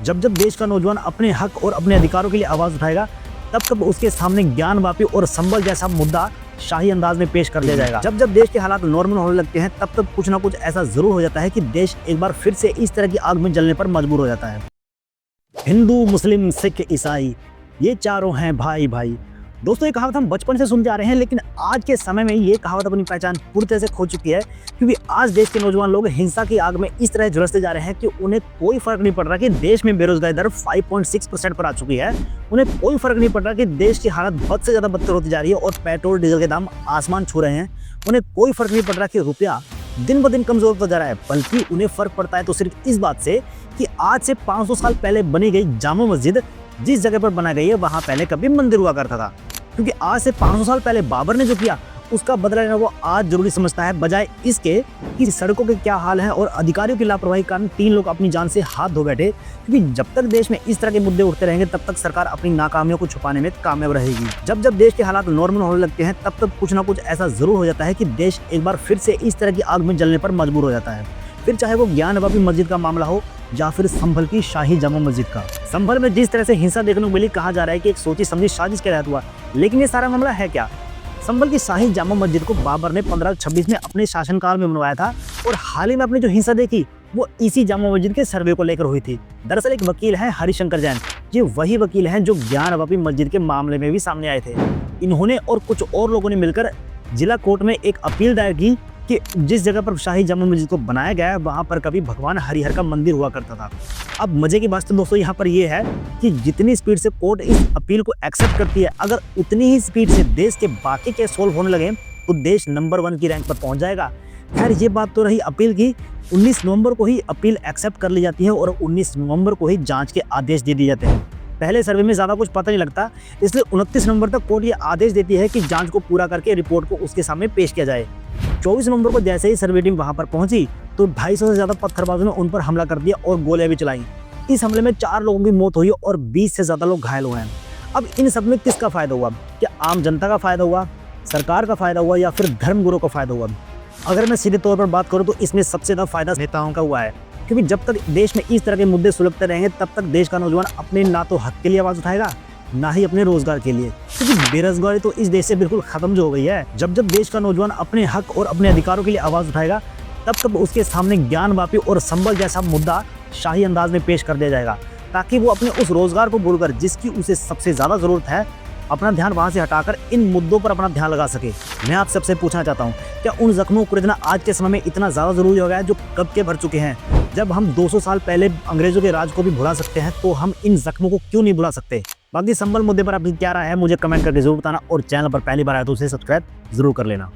जब जब देश का नौजवान अपने हक और अपने अधिकारों के लिए आवाज उठाएगा, तब तब उसके सामने ज्ञानवापी और संबल जैसा मुद्दा शाही अंदाज में पेश कर दिया जाएगा। जब जब देश के हालात नॉर्मल होने लगते हैं, तब तब कुछ ना कुछ ऐसा जरूर हो जाता है कि देश एक बार फिर से इस तरह की आग में जलने पर मजबूर हो जाता है। हिंदू, मुस्लिम, सिख, ईसाई, ये चारों हैं भाई भाई। दोस्तों, ये कहावत हम बचपन से सुनते आ रहे हैं, लेकिन आज के समय में ये कहावत अपनी पहचान पूरी तरह से खो चुकी है, क्योंकि आज देश के नौजवान लोग हिंसा की आग में इस तरह झुलसते जा रहे हैं कि उन्हें कोई फर्क नहीं पड़ रहा कि देश में बेरोजगारी दर 5.6% पर आ चुकी है। उन्हें कोई फर्क नहीं पड़ रहा कि देश की हालत बद से ज्यादा बदतर होती जा रही है और पेट्रोल डीजल के दाम आसमान छू रहे हैं। उन्हें कोई फर्क नहीं पड़ रहा कि रुपया दिन ब दिन कमजोर होता जा रहा है, बल्कि उन्हें फर्क पड़ता है तो सिर्फ इस बात से कि आज से 500 साल पहले बनी गई जामा मस्जिद जिस जगह पर बनाई गई है, वहां पहले कभी मंदिर हुआ करता था। क्योंकि आज से 500 साल पहले बाबर ने जो किया, उसका बदला लेना वो आज जरूरी समझता है, बजाय इसके कि सड़कों के क्या हाल है और अधिकारियों की लापरवाही के कारण 3 लोग अपनी जान से हाथ धो बैठे। क्योंकि जब तक देश में इस तरह के मुद्दे उठते रहेंगे, तब तक सरकार अपनी नाकामियों को छुपाने में कामयाब रहेगी। जब जब देश के हालात नॉर्मल होने लगते हैं, तब तब कुछ ना कुछ ऐसा जरूर हो जाता है कि देश एक बार फिर से इस तरह की आग में जलने पर मजबूर हो जाता है। फिर चाहे वो ज्ञानवापी मस्जिद का मामला हो या फिर संभल की शाही जामा मस्जिद का। संभल में जिस तरह से हिंसा देखने को मिली, कहा जा रहा है कि एक सोची समझी साजिश के तहत हुआ, लेकिन ये सारा मामला है क्या? संभल की शाही जामा मस्जिद को बाबर ने 1526 में अपने शासनकाल में बनवाया था और हाल ही में अपनी जो हिंसा देखी वो इसी जामा मस्जिद के सर्वे को लेकर हुई थी। दरअसल एक वकील है हरिशंकर जैन, ये वही वकील हैं जो ज्ञानवापी मस्जिद के मामले में भी सामने आए थे। इन्होंने और कुछ और लोगों ने मिलकर जिला कोर्ट में एक अपील दायर की कि जिस जगह पर शाही जामा मस्जिद को बनाया गया है, वहां पर कभी भगवान हरिहर का मंदिर हुआ करता था। अब मजे की बात तो दोस्तों यहाँ पर यह है कि जितनी स्पीड से कोर्ट इस अपील को एक्सेप्ट करती है, अगर उतनी ही स्पीड से देश के बाकी केस सोल्व होने लगे तो देश नंबर 1 की रैंक पर पहुंच जाएगा। खैर, ये बात तो रही अपील की। 19 नवंबर को ही अपील एक्सेप्ट कर ली जाती है और 19 नवंबर को ही जाँच के आदेश दे दिए जाते हैं। पहले सर्वे में ज़्यादा कुछ पता नहीं लगता, इसलिए 29 नवंबर तक कोर्ट ये आदेश देती है कि जांच को पूरा करके रिपोर्ट को उसके सामने पेश किया जाए। 24 नवंबर को जैसे ही सर्वे टीम वहां पर पहुंची तो 250 से ज़्यादा पत्थरबाजों ने उन पर हमला कर दिया और गोलियां भी चलाई। इस हमले में 4 लोगों की मौत हुई और 20 से ज़्यादा लोग घायल हुए हैं। अब इन सब में किसका फायदा हुआ? क्या आम जनता का फायदा हुआ, सरकार का फायदा हुआ या फिर धर्मगुरुओं का फायदा हुआ? अगर मैं सीधे तौर पर बात करूँ तो इसमें सबसे ज़्यादा फायदा नेताओं का हुआ है, क्योंकि जब तक देश में इस तरह के मुद्दे सुलझते रहेंगे, तब तक देश का नौजवान अपने ना तो हक के लिए आवाज़ उठाएगा, ना ही अपने रोजगार के लिए, क्योंकि बेरोजगारी तो इस देश से बिल्कुल खत्म जो हो गई है। जब जब देश का नौजवान अपने हक और अपने अधिकारों के लिए आवाज़ उठाएगा, तब तब उसके सामने ज्ञानवापी और संबल जैसा मुद्दा शाही अंदाज में पेश कर दिया जाएगा, ताकि वो अपने उस रोजगार को भूलकर जिसकी उसे सबसे ज़्यादा ज़रूरत है, अपना ध्यान वहां से हटाकर इन मुद्दों पर अपना ध्यान लगा सके। मैं आप सबसे पूछना चाहता हूं, क्या उन जख्मों को खुरदना आज के समय में इतना ज़्यादा ज़रूरी हो गया है जो कब के भर चुके हैं? जब हम 200 साल पहले अंग्रेजों के राज को भी भुला सकते हैं, तो हम इन जख्मों को क्यों नहीं भुला सकते? बाकी संबल मुद्दे पर आपकी क्या राय है, मुझे कमेंट करके जरूर बताना और चैनल पर पहली बार आया तो उसे सब्सक्राइब जरूर कर लेना।